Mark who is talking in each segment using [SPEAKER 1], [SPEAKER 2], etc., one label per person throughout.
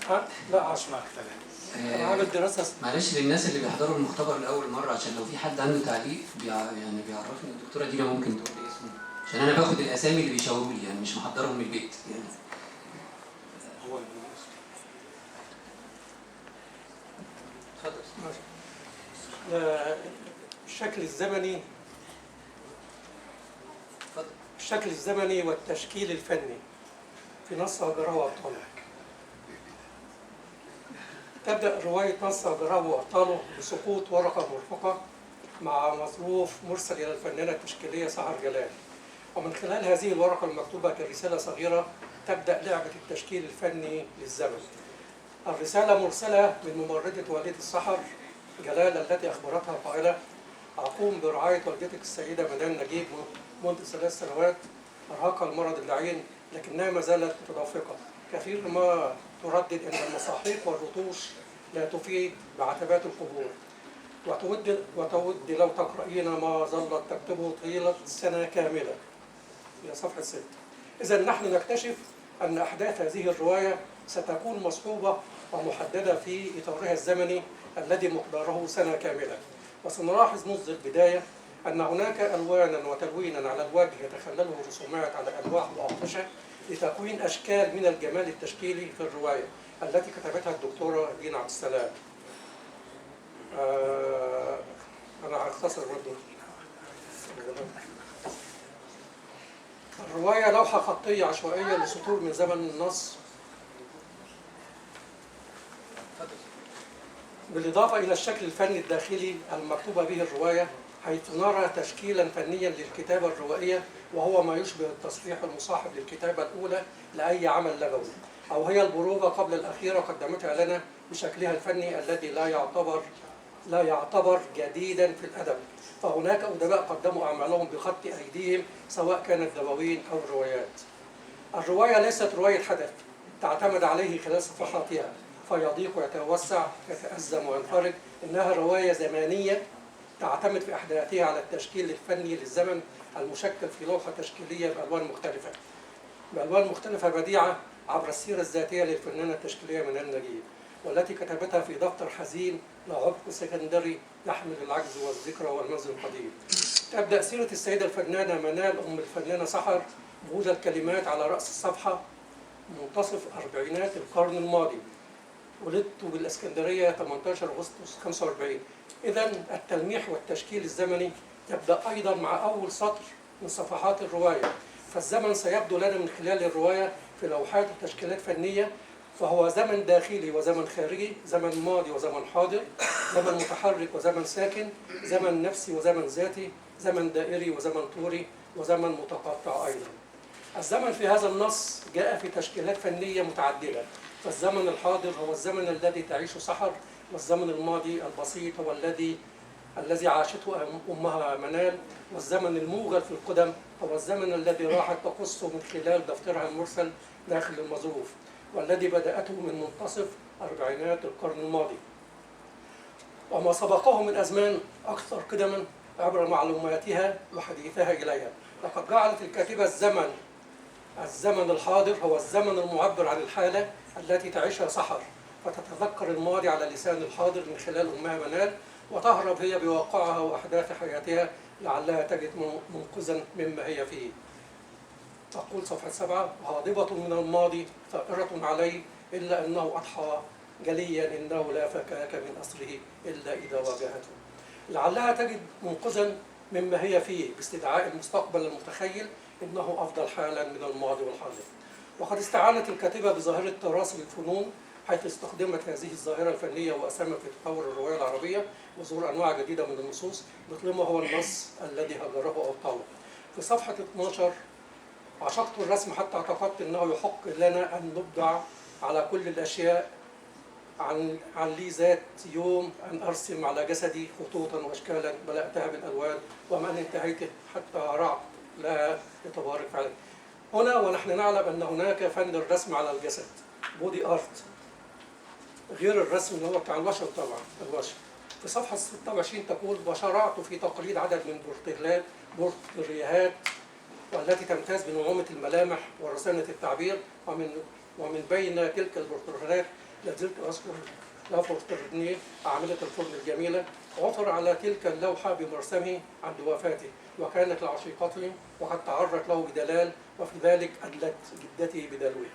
[SPEAKER 1] لا 10 انا عامل دراسه.
[SPEAKER 2] معلش للناس اللي بيحضروا المختبر لاول مره، عشان لو في حد عنده تعليق يعني بيعرفني الدكتوره دينا ممكن تقول لي اسمه، عشان انا باخد الاسامي اللي بيشاوروا لي، يعني مش محضرهم من البيت يعني.
[SPEAKER 1] هو اتفضل. الشكل الزمني، الشكل الزمني والتشكيل الفني في نص هجرة وأبطاله. تبدأ رواية نص هجرة وأبطاله بسقوط ورقة مرفقة مع مظروف مرسل إلى الفنانة التشكيلية سحر جلال، ومن خلال هذه الورقة المكتوبة كرسالة صغيرة تبدأ لعبة التشكيل الفني للزمن. الرسالة مرسلة من ممرضة والدة سحر جلال التي أخبرتها قائلة: أقوم برعاية والدتك السيدة منال نجيب منذ 3 سنوات، أرهقها المرض اللعين لكنها ما زالت متدفقة، كثير ما تردد أن المساحيق والرطوش لا تفيد بعتبات القبور، وتود لو تقرأين ما ظلت تكتبه طيلة سنة كاملة. إلى صفحة 6. إذا نحن نكتشف أن أحداث هذه الرواية ستكون مصحوبة ومحددة في إطارها الزمني الذي مقداره سنة كاملة. وسنلاحظ منذ البداية أن هناك ألوانا وتلوينا على الوجه يتخلله رسومات على ألواح وأقمشة لتكوين أشكال من الجمال التشكيلي في الرواية التي كتبتها الدكتورة دينا عبد السلام. أنا هختصر برضه. الرواية لوحة خطية عشوائية لسطور من زمن النص، بالإضافة إلى الشكل الفني الداخلي المكتوبة به الرواية، حيث نرى تشكيلا فنيا للكتابة الروائية وهو ما يشبه التصحيح المصاحب للكتابة الأولى لأي عمل لغوي، أو هي البروفة قبل الأخيرة قدمتها لنا بشكلها الفني الذي لا يعتبر جديدا في الأدب. فهناك أدباء قدموا أعمالهم بخط أيديهم سواء كانت دواوين أو روايات. الرواية ليست رواية حدث تعتمد عليه خلال صفحاتها فيضيق ويتوسع يتأزم وينفرج، إنها رواية زمانية تعتمد في أحداثها على التشكيل الفني للزمن المشكل في لوحة تشكيلية بألوان مختلفة بديعة عبر السيرة الذاتية للفنانة التشكيلية منال نجيب، والتي كتبتها في دفتر حزين لعمق سكندري يحمل العجز والذكرى والمنزل القديم. تبدأ سيرة السيدة الفنانة منال أم الفنانة سحر بوجود كلمات على رأس الصفحة: منتصف أربعينات القرن الماضي، ولدت بالإسكندرية 18 أغسطس 45. إذن التلميح والتشكيل الزمني يبدأ أيضا مع أول سطر من صفحات الرواية، فالزمن سيبدو لنا من خلال الرواية في لوحات وتشكيلات فنية، فهو زمن داخلي وزمن خارجي، زمن ماضي وزمن حاضر، زمن متحرك وزمن ساكن، زمن نفسي وزمن ذاتي، زمن دائري وزمن طوري، وزمن متقطع أيضا. الزمن في هذا النص جاء في تشكيلات فنية متعددة، فالزمن الحاضر هو الزمن الذي تعيشه سحر، والزمن الماضي البسيط هو الذي عاشته أمها منال، والزمن الموغل في القدم هو الزمن الذي راحت تقصه من خلال دفترها المرسل داخل المظروف، والذي بدأته من منتصف أربعينات القرن الماضي، وما سبقه من أزمان أكثر قدما عبر معلوماتها وحديثها إليها. لقد جعلت الكاتبة الزمن الحاضر هو الزمن المعبر عن الحالة التي تعيشها سحر، فتتذكر الماضي على لسان الحاضر من خلال أمها منال، وتهرب هي بواقعها وأحداث حياتها لعلها تجد منقذا مما هي فيه. تقول صفحة 7: غاضبة من الماضي ثائرة عليه إلا أنه أضحى جليا إنه لا فكاك من أسره إلا إذا واجهته. لعلها تجد منقذا مما هي فيه باستدعاء المستقبل المتخيل إنه أفضل حالا من الماضي والحاضر. وقد استعانت الكاتبة بظاهرة تراصل الفنون، حيث استخدمت هذه الظاهرة الفنية وأسهمت في تطور الرواية العربية وظهور أنواع جديدة من النصوص مثل ما هو النص الذي هجره أبطاله. في صفحة 12: عشقت الرسم حتى اعتقدت أنه يحق لنا أن نبدع على كل الأشياء، عن لي ذات يوم أن أرسم على جسدي خطوطا وأشكالا ملأتها بالألوان، وما أن انتهيت حتى رعت لها لتبارك عليه. هنا ونحن نعلم أن هناك فن الرسم على الجسد، بودي آرت، غير الرسم اللي هو بتاع البشر طبعا البشر. في صفحة 26 تقول: وشرعت في تقليد عدد من بورتريهات والتي تمتاز بنعومة الملامح ورسانة التعبير، ومن بين تلك البورتريهات لازلت أذكر لافورترنيه عاملة الفرن الجميلة، عثر على تلك اللوحة بمرسمه عند وفاته، وكانت لعشيقته وقد تعرت له بدلال، وفي ذلك أدلت جدته بدلوها.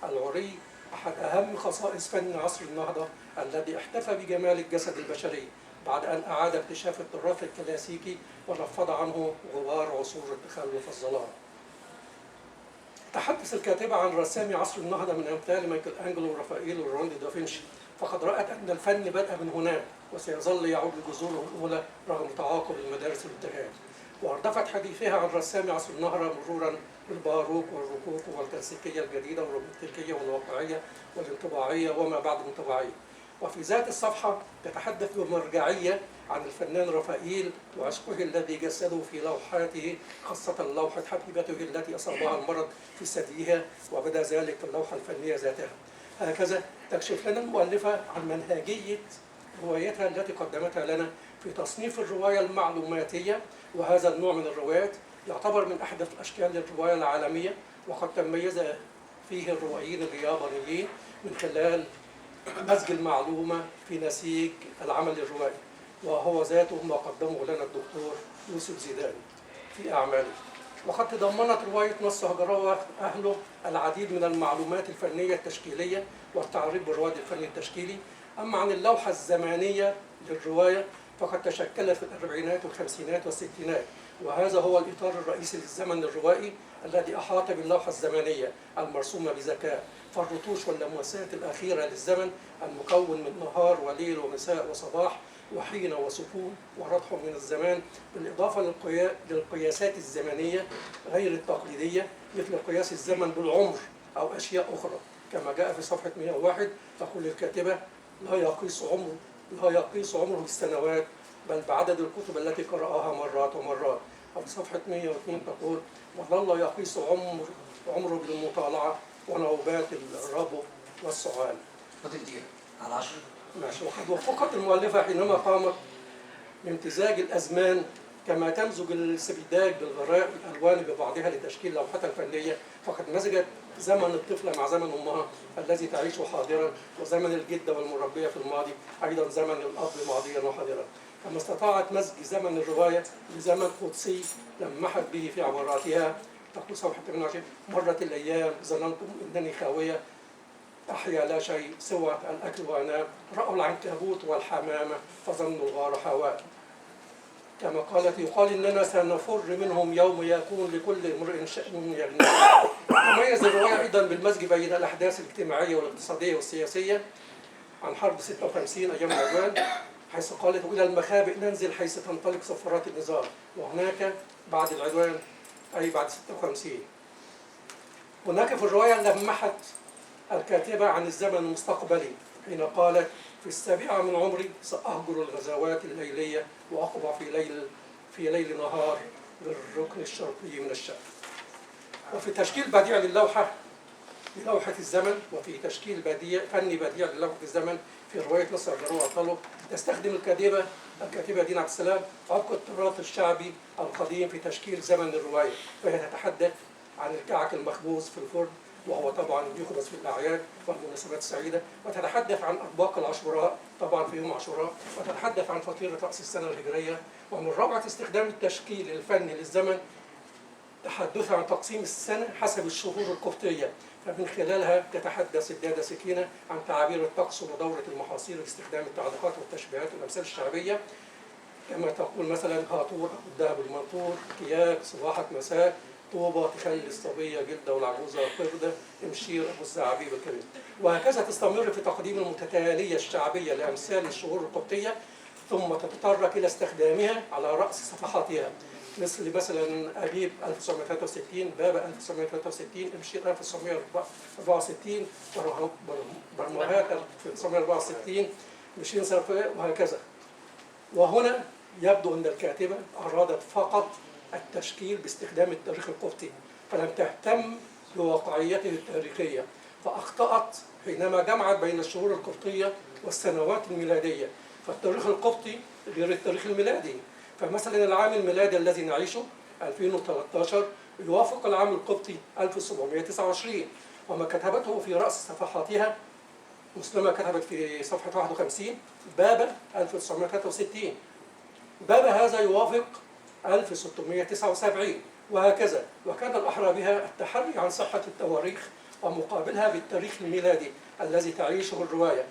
[SPEAKER 1] العري أحد أهم خصائص فن عصر النهضة الذي احتفى بجمال الجسد البشري بعد أن أعاد اكتشاف التراث الكلاسيكي ونفض عنه غبار عصور التخلف والظلام. تحدث الكاتبة عن رسامي عصر النهضة من أمثال مايكل أنجلو ورافائيل وليوناردو دافنشي، فقد رأت أن الفن بدأ من هناك وسيظل يعود لجذوره الأولى رغم تعاقب المدارس والاتجاهات. وأردفت حديثها عن رسامي عصر النهضة مرورا بالباروك والروكوكو والكلاسيكية الجديدة والرومانتيكية والواقعية والانطباعية وما بعد الانطباعية. وفي ذات الصفحة تتحدث بمرجعية عن الفنان رافائيل وعشقه الذي جسده في لوحاته، خاصة لوحة حبيبته التي أصابها المرض في ثديها، وبدا ذلك في اللوحة الفنية ذاتها. هكذا تكشف لنا المؤلفة عن منهجية روايتها التي قدمتها لنا في تصنيف الرواية المعلوماتية، وهذا النوع من الروايات يعتبر من أحدث أشكال الرواية العالمية، وقد تميز فيه الروائيين اليابانيين من خلال مزج المعلومة في نسيج العمل الروائي، وهو ذاته ما قدمه لنا الدكتور يوسف زيدان في أعماله. وقد تضمنت رواية نص هجراوة أهله العديد من المعلومات الفنية التشكيلية والتعريف بالرواد الفني التشكيلي. أما عن اللوحة الزمانية للرواية فقد تشكلت في الأربعينات والخمسينات والستينات، وهذا هو الإطار الرئيسي للزمن الروائي الذي أحاط باللوحة الزمنية المرسومة بذكاء، فالرطوش واللمسات الأخيرة للزمن المكون من نهار وليل ومساء وصباح وحين وسكون وردح من الزمان، بالإضافة للقياسات الزمنية غير التقليدية مثل قياس الزمن بالعمر أو أشياء أخرى، كما جاء في صفحة 101 تقول الكاتبة: لا يقيس عمره بالسنوات بل بعدد الكتب التي قرأها مرات ومرات. أو في صفحة 102 تقول: وظل يقيس عمره بالمطالعة ونوبات الربو والسعال.
[SPEAKER 2] فاضل دقيقة على 10.
[SPEAKER 1] ماشي. وقد وفقت المؤلفة حينما قامت بامتزاج الأزمان كما تمزج السبيداج بالغراء الألوان ببعضها لتشكيل لوحة فنية، فقد مزجت زمن الطفلة مع زمن أمها الذي تعيش حاضرا، وزمن الجدة والمربية في الماضي، أيضا زمن الأب ماضيا وحاضرا. كما استطاعت مزج زمن الرواية بزمن قدسي لمحت به في عباراتها. تقول صفحة 28: مرت الأيام ظننتم أنني خاوية، أحيا لا شيء سوى الأكل وأنام، رأوا العنكبوت والحمامة فظنوا الغار حواء. كما قالت: يقال إننا سنفر منهم يوم يكون لكل امرئ شأن يغنيه. تميز الرواية أيضا بالمزج بين الأحداث الاجتماعية والاقتصادية والسياسية عن حرب 56 أيام العدوان، حيث قالت: إلى المخابئ ننزل حيث تنطلق صفارات النظام، وهناك بعد العدوان أي بعد 56. هناك في الرواية لمحت الكاتبة عن الزمن المستقبلي حين قالت: في 7 من عمري سأهجر الغزوات الليلية وأقبع في ليل نهار بالركن الشرقي من الشام. وفي تشكيل بديع للوحة الزمن، وفي تشكيل فني بديع للوحة الزمن في رواية نصر هجراوة أطلو، تستخدم الكاتبة دينا عبد السلام عمق التراث الشعبي القديم في تشكيل زمن الرواية، فهي تتحدث عن الكعك المخبوز في الفرن، وهو طبعا يخبز في الأعياد والمناسبات السعيدة، وتتحدث عن أطباق العاشوراء طبعا في يوم عاشوراء، وتتحدث عن فطيرة رأس السنة الهجرية. ومن روعة استخدام التشكيل الفني للزمن تحدثها عن تقسيم السنة حسب الشهور القبطية، فمن خلالها تتحدث الدادة سكينة عن تعابير الطقس ودورة المحاصيل باستخدام التعليقات والتشبيهات والأمثال الشعبية، كما تقول مثلا: هاطور الذهب المنطور، كياك صباحك مساء، طوبة تخلي الصبية جلدة والعجوزة قردة، امشير أبو الزعابيب الكبير. وهكذا تستمر في تقديم المتتالية الشعبية لأمثال الشهور القبطية، ثم تتطرق إلى استخدامها على رأس صفحاتها، مثلا أبيب 1963، بابا 1963، امشير 1964، برموهات 1964، مشين صرفاء، وهكذا. وهنا يبدو أن الكاتبة أرادت فقط التشكيل باستخدام التاريخ القبطي، فلم تهتم بواقعيته التاريخية، فأخطأت حينما جمعت بين الشهور القبطية والسنوات الميلادية، فالتاريخ القبطي غير التاريخ الميلادي. فمثلا العام الميلادي الذي نعيشه 2013 يوافق العام القبطي 1729، وما كتبته في رأس صفحاتها مسلمة كتبت في صفحة 51 بابا 1963. بابا هذا يوافق 1679 وهكذا. وكان الأحرى بها التحري عن صحة التواريخ ومقابلها بالتاريخ الميلادي الذي تعيشه الرواية،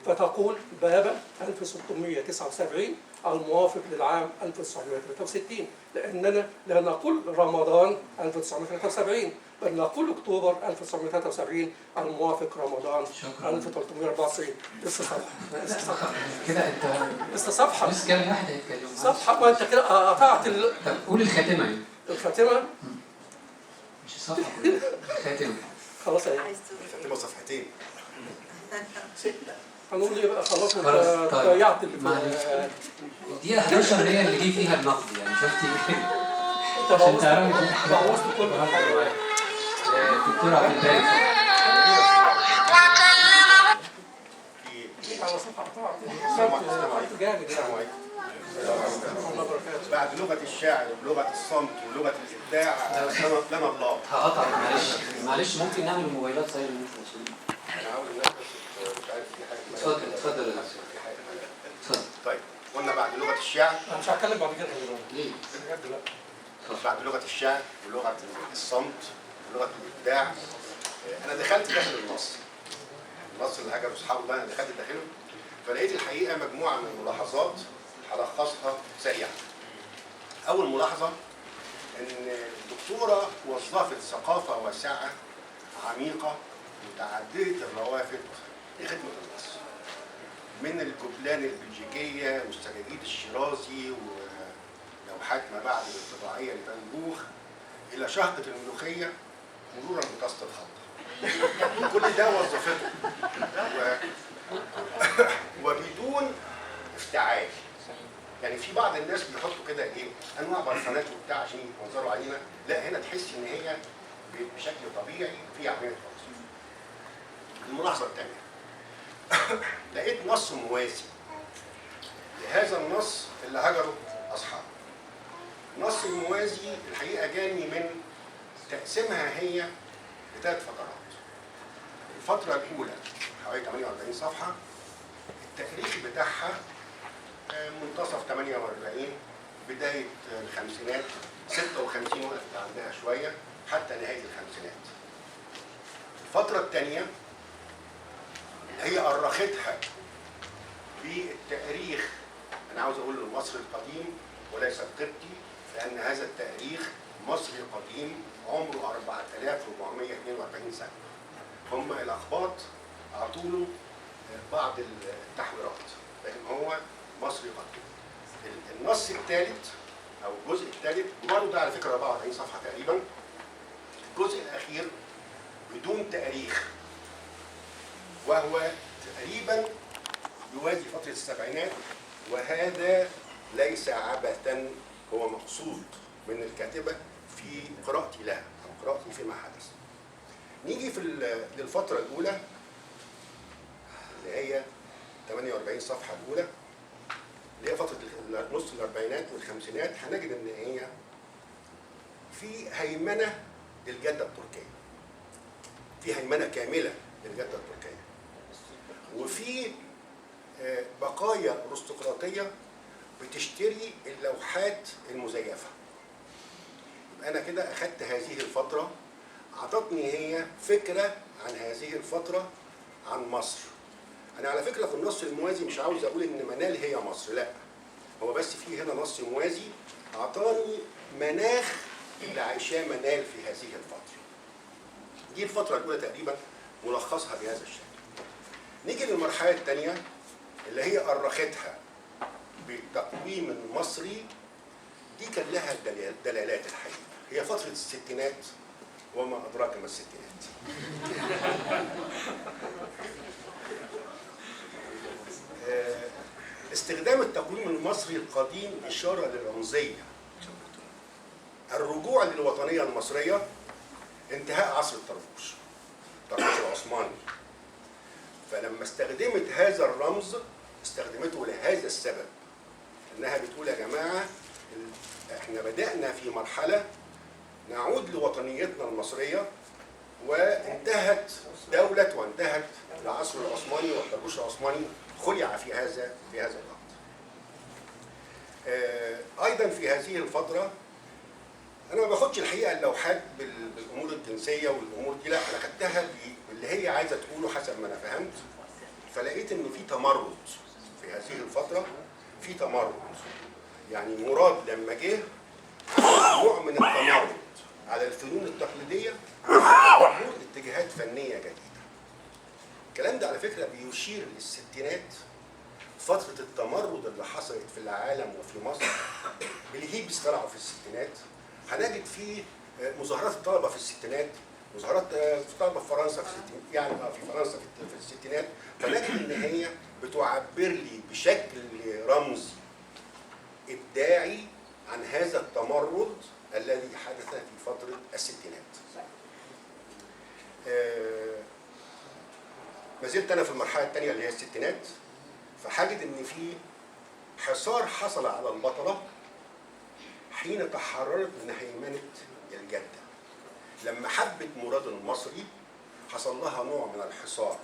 [SPEAKER 1] فتقول بابا 1679 الموافق للعام 1963، لأننا لا نقول رمضان 1973 بل نقول أكتوبر 1973 الموافق رمضان 1394. لسه صفحة
[SPEAKER 2] كده انت
[SPEAKER 1] لسه صفحة
[SPEAKER 2] بس كام واحد هيتكلموا؟
[SPEAKER 1] صفحة، ما أنت كده قطعت
[SPEAKER 2] طب قول الخاتمة يعني.
[SPEAKER 1] الخاتمة.
[SPEAKER 2] مش الصفحة كلها، الخاتمة.
[SPEAKER 1] خلاص أهي
[SPEAKER 3] الخاتمة صفحتين.
[SPEAKER 1] هنقول إيه بقى؟ خلاص أنت
[SPEAKER 2] خلاص، طيب.
[SPEAKER 1] ضيعت اللي
[SPEAKER 2] معلش.
[SPEAKER 1] في
[SPEAKER 2] دي 11 هي اللي جه فيها النقد يعني، شفتي؟
[SPEAKER 1] أنت
[SPEAKER 2] عشان تعرفي
[SPEAKER 1] بوظت كل حاجة.
[SPEAKER 2] دكتور عبد الباري.
[SPEAKER 1] على صفحة قطعت جامد يعني.
[SPEAKER 3] بعد لغة الشاعر ولغة الصمت ولغة الإبداع لنا الله.
[SPEAKER 2] هقطع معلش ممكن نعمل موبايلات سايلنت عشان
[SPEAKER 3] أنا عاوز الناس مش عارف في حاجة.
[SPEAKER 2] اتفضل اتفضل.
[SPEAKER 3] طيب قلنا بعد لغة الشعر.
[SPEAKER 1] أنا مش هتكلم بعد كده.
[SPEAKER 2] ليه؟
[SPEAKER 1] بجد لا.
[SPEAKER 3] بعد لغة الشعر ولغة الصمت ولغة الإبداع أنا دخلت داخل النص اللي هاجر أصحابه ده، أنا دخلت داخله فلقيت الحقيقة مجموعة من الملاحظات هلخصها سريعا. أول ملاحظة إن الدكتورة وظفت ثقافة واسعة عميقة متعددة الروافد لخدمة النص، من الكوبلان البلجيكية والسجاجيد الشيرازي ولوحات ما بعد الانطباعية لفان جوخ إلى شهقة الملوخية مرورا بقصة الخط. كل ده وظفته وبدون افتعال. يعني في بعض الناس بيحطوا كده ايه انواع برفانات وبتاع عشان ينظروا علينا، لا هنا تحس ان هي بشكل طبيعي في عمليه توظيف. الملاحظه الثانيه لقيت نص موازي لهذا النص اللي هجره اصحابه. النص الموازي الحقيقه جاني من تقسيمها هي لثلاث فترات. الفتره الاولى حوالي 48 صفحه، التاريخ بتاعها منتصف 48 بداية الخمسينات، 56 وقفت عندها شوية حتى نهاية الخمسينات. الفترة الثانية هي أرختها بالتاريخ، أنا عاوز أقول المصري القديم وليس القبطي، لأن هذا التاريخ مصري قديم عمره 4442 سنة. هم الأقباط أعطوا له بعض التحويرات لكن هو مصري قديم. النص الثالث او الجزء الثالث وبرضه ده على فكره 44 صفحه تقريبا. الجزء الاخير بدون تاريخ وهو تقريبا يوازي فتره السبعينات، وهذا ليس عبثا، هو مقصود من الكاتبه في قراءتي لها او قراءتي فيما حدث. نيجي في للفتره الاولى اللي هي 48 صفحه الاولى اللي هي فترة نص الأربعينات والخمسينات، هنجد إن هي في هيمنة للجدة التركية. في هيمنة كاملة للجدة التركية. وفي بقايا أرستقراطية بتشتري اللوحات المزيفة. يبقى أنا كده أخدت هذه الفترة، أعطتني هي فكرة عن هذه الفترة عن مصر. أنا على فكرة في النص الموازي مش عاوز أقول إن منال هي مصر، لا. هو بس في هنا نص موازي أعطاني مناخ اللي عايشاه منال في هذه الفترة. دي الفترة الأولى تقريبا ملخصها بهذا الشكل. نيجي للمرحلة الثانية اللي هي أرختها بالتقويم المصري. دي كان لها دلالات الحقيقة. هي فترة الستينات وما أدراك ما الستينات. استخدام التقويم المصري القديم إشارة للرمزية، الرجوع للوطنية المصرية، انتهاء عصر الطربوش العثماني. فلما استخدمت هذا الرمز استخدمته لهذا السبب، انها بتقول يا جماعة احنا بدأنا في مرحلة نعود لوطنيتنا المصرية وانتهت دولة وانتهت العصر العثماني والطربوش العثماني خلع في هذا الوقت. أيضا في هذه الفترة أنا ما باخدش الحقيقة اللوحات بالأمور الجنسية والأمور دي، لا أنا خدتها باللي هي عايزة تقوله حسب ما أنا فهمت. فلقيت إن في تمرد في هذه الفترة، في تمرد. يعني مراد لما جه عمل نوع من التمرد على الفنون التقليدية وظهور اتجاهات فنية جديدة. الكلام ده على فكرة بيشير للستينات، فترة التمرد اللي حصلت في العالم وفي مصر. الهيبس طلعوا في الستينات، هنجد فيه مظاهرات الطلبة في الستينات، مظاهرات الطلبة في فرنسا في الستينات، يعني في فرنسا في الستينات. فنجد إن هي بتعبر لي بشكل رمزي إبداعي عن هذا التمرد الذي حدث في فترة الستينات. ما زلت أنا في المرحلة الثانية اللي هي الستينات، فحاجد إن في حصار حصل على البطلة حين تحررت من هيمنة الجدة. لما حبت مراد المصري حصل لها نوع من الحصار.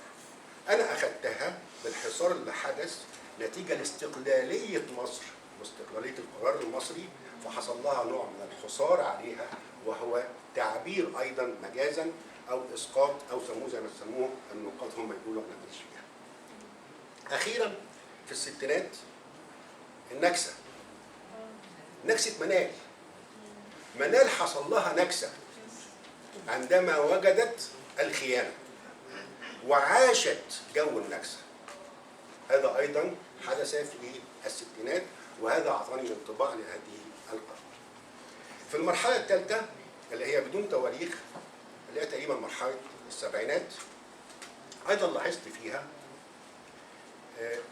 [SPEAKER 3] أنا أخذتها بالحصار اللي حدث نتيجة لاستقلالية مصر واستقلالية القرار المصري، فحصل لها نوع من الحصار عليها، وهو تعبير أيضا مجازا أو إسقاط أو سموه زي ما سموه النقاد هم يقولوا احنا ماليش فيها. أخيرا في الستينات النكسة، نكسة منال حصل لها نكسة عندما وجدت الخيانة وعاشت جو النكسة. هذا أيضا حدث في الستينات، وهذا أعطاني انطباع لهذه القرن. في المرحلة الثالثة اللي هي بدون تواريخ، اللي هي تقريبا مرحلة السبعينات، أيضا لاحظت فيها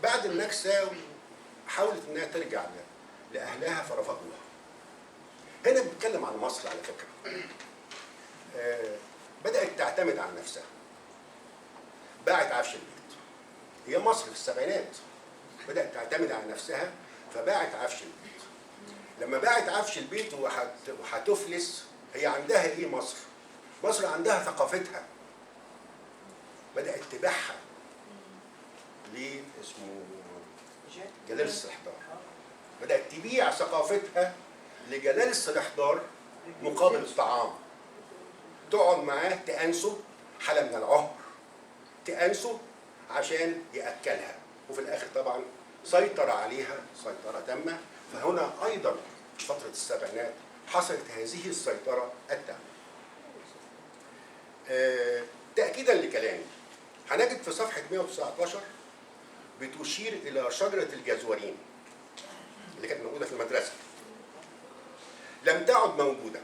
[SPEAKER 3] بعد النكسة حاولت إنها ترجع لأهلها فرفضوها. هنا بنتكلم عن مصر على فكرة. بدأت تعتمد على نفسها، باعت عفش البيت. هي مصر في السبعينات بدأت تعتمد على نفسها فباعت عفش البيت. لما باعت عفش البيت وهتفلس، هي عندها ايه مصر؟ مصر عندها ثقافتها، بدأت تبيعها ليه اسمه جلال السحدار. بدأت تبيع ثقافتها لجلال السحدار مقابل الطعام. تقعد معاه تأنسه حالة من العهر، تأنسه عشان يأكلها، وفي الآخر طبعا سيطر عليها سيطرة تامة. فهنا أيضا في فترة السبعينات حصلت هذه السيطرة التامة. تأكيدا لكلامي هنجد في صفحة 119 بتشير إلى شجرة الجزورين اللي كانت موجودة في المدرسة. لم تعد موجودة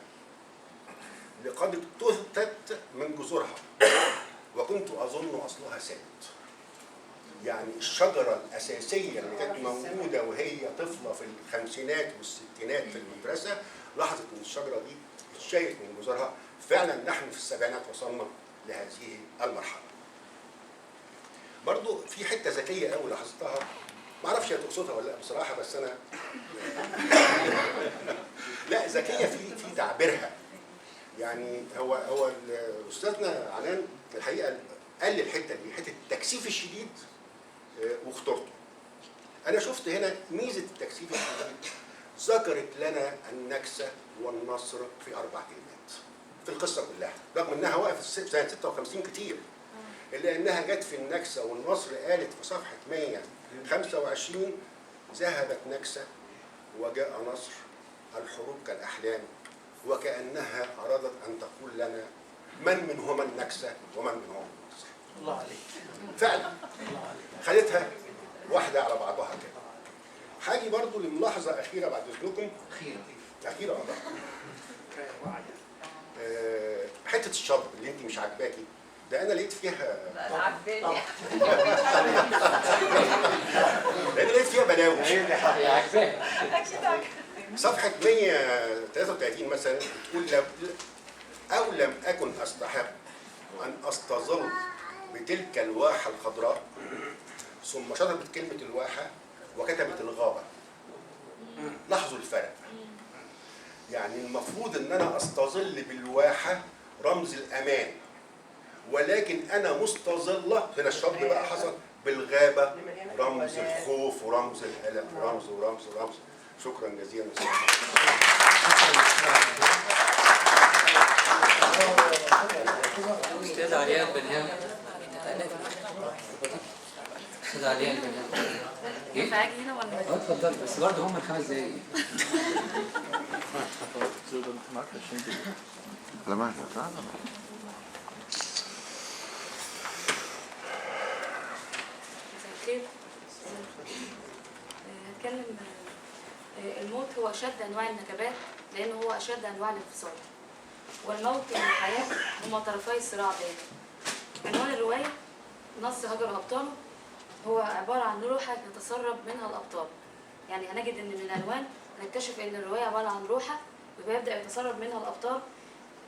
[SPEAKER 3] لقد اجتثت من جذورها، وكنت أظن أصلها ثابت. يعني الشجرة الأساسية اللي كانت موجودة وهي طفلة في الخمسينات والستينات في المدرسة، لاحظت إن الشجرة دي اتشالت من جذورها. فعلا نحن في السبعينات وصلنا لهذه المرحلة. برضو في حتة ذكية قوي لاحظتها، معرفش هي تقصدها ولا لا بصراحة، بس أنا لا ذكية في تعبيرها. يعني هو أستاذنا عنان الحقيقة قال لي الحتة دي، حتة التكثيف الشديد وخطورته. أنا شفت هنا ميزة التكثيف الشديد، ذكرت لنا النكسة والنصر في 4 كلمات في القصة كلها، رغم إنها وقفت سنة 56 كتير، إلا إنها جت في النكسة والنصر قالت في صفحة 125 ذهبت نكسة وجاء نصر، الحروب كالأحلام، وكأنها أرادت أن تقول لنا من منهما النكسة ومن منهما النصر.
[SPEAKER 1] الله عليك.
[SPEAKER 3] فعلا خلتها واحدة على بعضها كده. حاجي برضو لملاحظة أخيرة بعد إذنكم. أخيرة حتة الشطب اللي أنت مش عاجباكي، ده أنا لقيت فيها
[SPEAKER 4] عجباني.
[SPEAKER 3] لأن لقيت فيها بلاوي.
[SPEAKER 2] هي عجباك.
[SPEAKER 3] صفحة 133 مثلا بتقول أو لم أكن أستحق أن أستظل بتلك الواحة الخضراء، ثم شطبت كلمة الواحة وكتبت الغابة. لاحظوا الفرق. يعني المفروض ان انا استظل بالواحة رمز الامان ولكن انا مستظله. هنا الشطب بقى حصل بالغابه، رمز الخوف ورمز القلق ورمز ورمز ورمز. شكرا جزيلا.
[SPEAKER 2] استاذ علياء البنيان. استاذ علياء البنيان.
[SPEAKER 4] ينفع اجي هنا ولا؟
[SPEAKER 2] اتفضل، بس برضه هم ال5 دقايق.
[SPEAKER 4] هتكلم. الموت هو اشد انواع النكبات لانه هو اشد انواع الانفصال، والموت والحياه هما طرفي الصراع دائما. عنوان الروايه نص هجر ابطاله هو عباره عن لوحه يتسرب منها الابطال. يعني هنجد ان من العنوان نكتشف ان الروايه عباره عن لوحه ويبدا يتسرب منها الابطال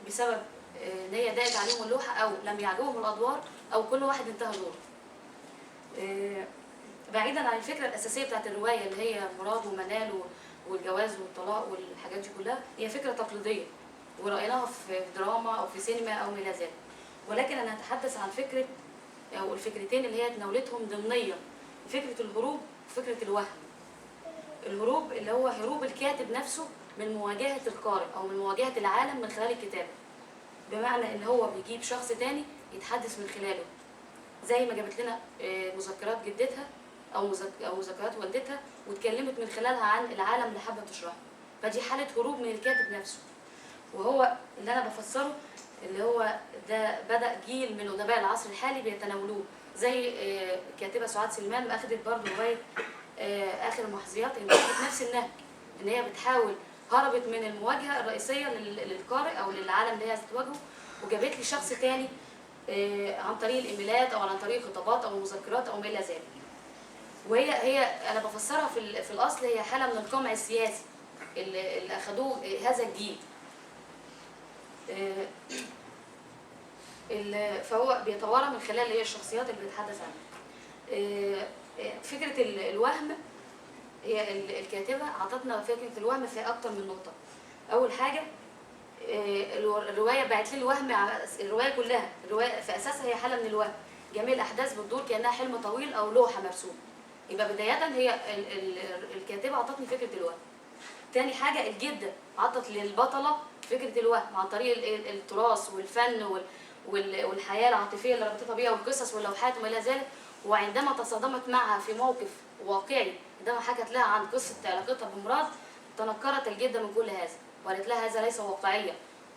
[SPEAKER 4] بسبب ان هي ضاقت عليهم اللوحه او لم يعجبهم الادوار او كل واحد انتهى دوره. بعيدا عن الفكره الاساسيه بتاعت الروايه اللي هي مراد ومنال والجواز والطلاق والحاجات دي كلها، هي فكره تقليديه ورأيناها في دراما او في سينما او ما الى ذلك. ولكن انا هتحدث عن فكره او الفكرتين اللي هي تناولتهم ضمنيا، فكره الهروب وفكره الوهم. الهروب اللي هو هروب الكاتب نفسه من مواجهه القارئ او من مواجهه العالم من خلال الكتابه، بمعنى ان هو بيجيب شخص تاني يتحدث من خلاله، زي ما جابت لنا مذكرات جدتها او مذكرات والدتها واتكلمت من خلالها عن العالم اللي حابه تشرحه. فدي حاله هروب من الكاتب نفسه، وهو اللي انا بفسره اللي هو ده بدا جيل من ادباء العصر الحالي بيتناولوه، زي الكاتبه سعاد سليمان ما اخذت برضه روايه اخر المحظيات، ان اخذت نفس النهج، ان هي بتحاول هربت من المواجهه الرئيسيه للقارئ او للعالم اللي هي هتواجهه، وجابت لي شخص تاني عن طريق الايميلات او عن طريق خطابات او مذكرات او ما الى ذلك. وهي انا بفسرها في الاصل هي حاله من القمع السياسي اللي اخذوه هذا الجيل. فهو بيتوارى من خلال هي الشخصيات اللي بنتحدث عنها. فكره الوهم، هي الكاتبه عطتنا فكره الوهم في اكتر من نقطه. اول حاجه الروايه بعت لي الوهم، الروايه كلها الروايه في اساسها هي حاله من الوهم، جميع الاحداث بتدور كانها حلم طويل او لوحه مرسومه. يبقى بدايه هي الكاتبه عطتني فكره الوهم. تاني حاجه الجده عطت للبطله فكره الوهم عن طريق التراث والفن والحياه العاطفيه اللي ربطتها بيها والقصص واللوحات وما الى ذلك. وعندما تصادمت معها في موقف واقعي، عندما حكت لها عن قصه علاقتها بمراد، تنكرت الجده من كل هذا وقالت لها هذا ليس واقعيا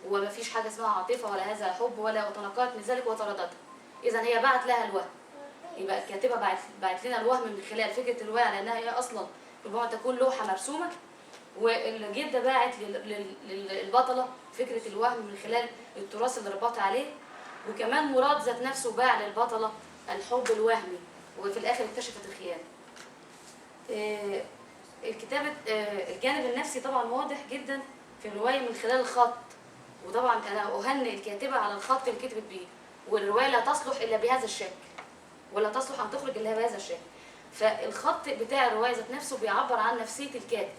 [SPEAKER 4] وما فيش حاجه اسمها عاطفه ولا هذا حب وتنكرت من ذلك وطردتها. اذا هي بعت لها الوهم. يبقى الكاتبه بعت لنا الوهم من خلال فكره الروايه على انها هي اصلا ربما تكون لوحه مرسومه، والجده باعت للبطله فكره الوهم من خلال التراث اللي ربطها عليه. وكمان مراد ذات نفسه باع للبطله الحب الوهمي، وفي الاخر اكتشفت الخيانه. الكتابه الجانب النفسي طبعا واضح جدا في الروايه من خلال الخط، وطبعا انا اهنئ الكاتبه على الخط اللي كتبت بيه. والروايه لا تصلح الا بهذا الشكل، ولا تصلح ان تخرج الا بهذا الشكل. فالخط بتاع الروايه ذات نفسه بيعبر عن نفسيه الكاتب،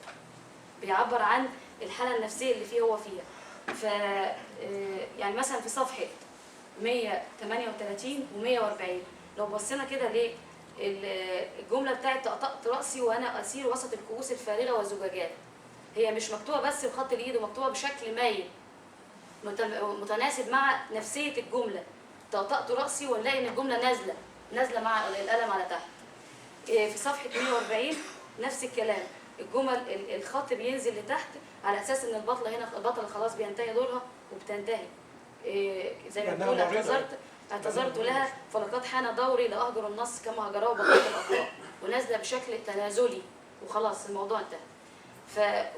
[SPEAKER 4] بيعبر عن الحاله النفسيه اللي فيه هو فيها. ف يعني مثلا في صفحه 138 و140 لو بصينا كده الجمله بتاعت طقطقت راسي وانا اسير وسط الكؤوس الفارغه والزجاجات، هي مش مكتوبه بس بخط الايد ومكتوبه بشكل مايل متناسب مع نفسيه الجمله. طقطقت راسي ونلاقي ان الجمله نازله مع القلم على تحت. في صفحه 140 نفس الكلام، الجمل الخط بينزل لتحت على اساس ان البطله خلاص بينتهي دورها وبتنتهي. زي ما بتقول اعتذرت لها فلقد حان دوري لاهجر النص كما هجره بقيه الاخطاء، ونازله بشكل تنازلي وخلاص الموضوع انتهى.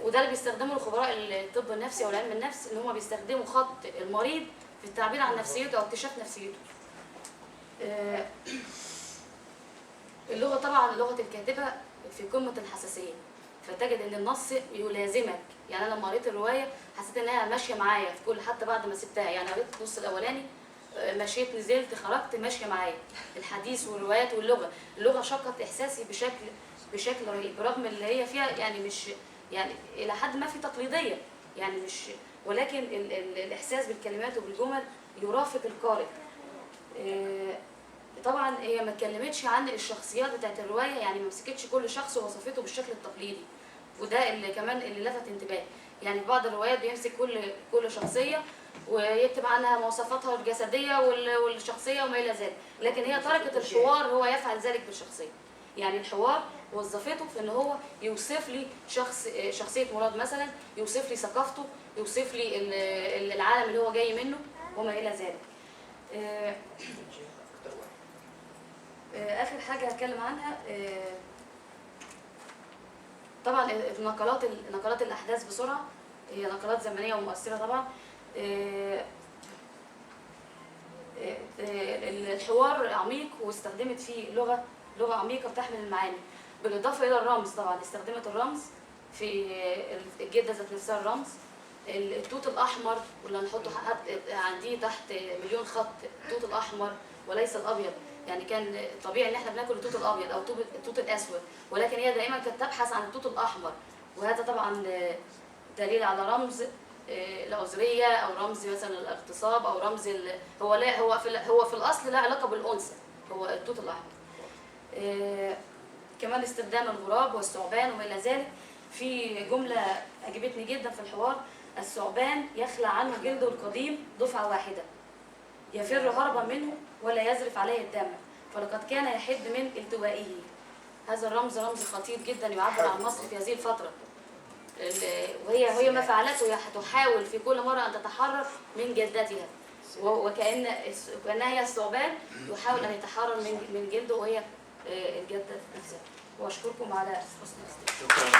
[SPEAKER 4] وده اللي بيستخدمه الخبراء الطب النفسي او علم النفس، ان هم بيستخدموا خط المريض في التعبير عن نفسيته او اكتشاف نفسيته. اللغه طبعا لغه الكاتبه في قمه الحساسيه، فتجد ان النص يلازمك. يعني انا لما قريت الروايه حسيت انها ماشيه معايا في كل، حتى بعد ما سبتها. يعني قريت النص الاولاني مشيت نزلت خرجت ماشيه معايا، الحديث والروايات اللغه شقت احساسي بشكل رهيب، برغم اللي هي فيها يعني مش يعني الى حد ما في تقليديه يعني مش، ولكن الاحساس بالكلمات وبالجمل يرافق القارئ. طبعا هي ما اتكلمتش عن الشخصيات بتاعت الروايه، يعني ما مسكتش كل شخص ووصفته بالشكل التقليدي، وده اللي كمان اللي لفت انتباهي. يعني في بعض الروايات بيمسك كل شخصيه ويكتب عنها مواصفاتها الجسديه والشخصيه وما الى ذلك، لكن هي تركت الحوار هو يفعل ذلك بالشخصيه. يعني الحوار وظفته في ان هو يوصف لي شخصيه مراد مثلا، يوصف لي ثقافته، يوصف لي العالم اللي هو جاي منه وما الى ذلك. اخر حاجه هتكلم عنها طبعا نقلات الاحداث بسرعه، هي نقلات زمنيه ومؤثره طبعا. الحوار عميق واستخدمت فيه لغه عميقه بتحمل المعاني، بالاضافه الى الرمز. طبعا استخدمت الرمز في الجده ذات نفسها، الرمز التوت الاحمر واللي هنحطه عندي تحت مليون خط، التوت الاحمر وليس الابيض. يعني كان طبيعي ان احنا بناكل التوت الابيض او التوت الاسود، ولكن هي دائما كانت تبحث عن التوت الاحمر، وهذا طبعا دليل على رمز العذريه او رمز مثلا الاغتصاب او رمز هو في الاصل له علاقه بالانثى، هو التوت الاحمر. كمان استخدام الغراب والثعبان وما الى ذلك. في جمله عجبتني جدا في الحوار: الثعبان يخلع عنه جلده القديم دفعه واحده، يفر هربا منه ولا يزرف عليه الدم، فلقد كان يحد من التوائه. هذا الرمز رمز خطير جدا يعبر عن مصر في هذه الفتره، وهي ما فعلته، تحاول في كل مره ان تتحرر من جدتها، وكانها هي الثعبان يحاول ان يتحرر من جلده وهي الجده نفسها. واشكركم على حسن الاستماع.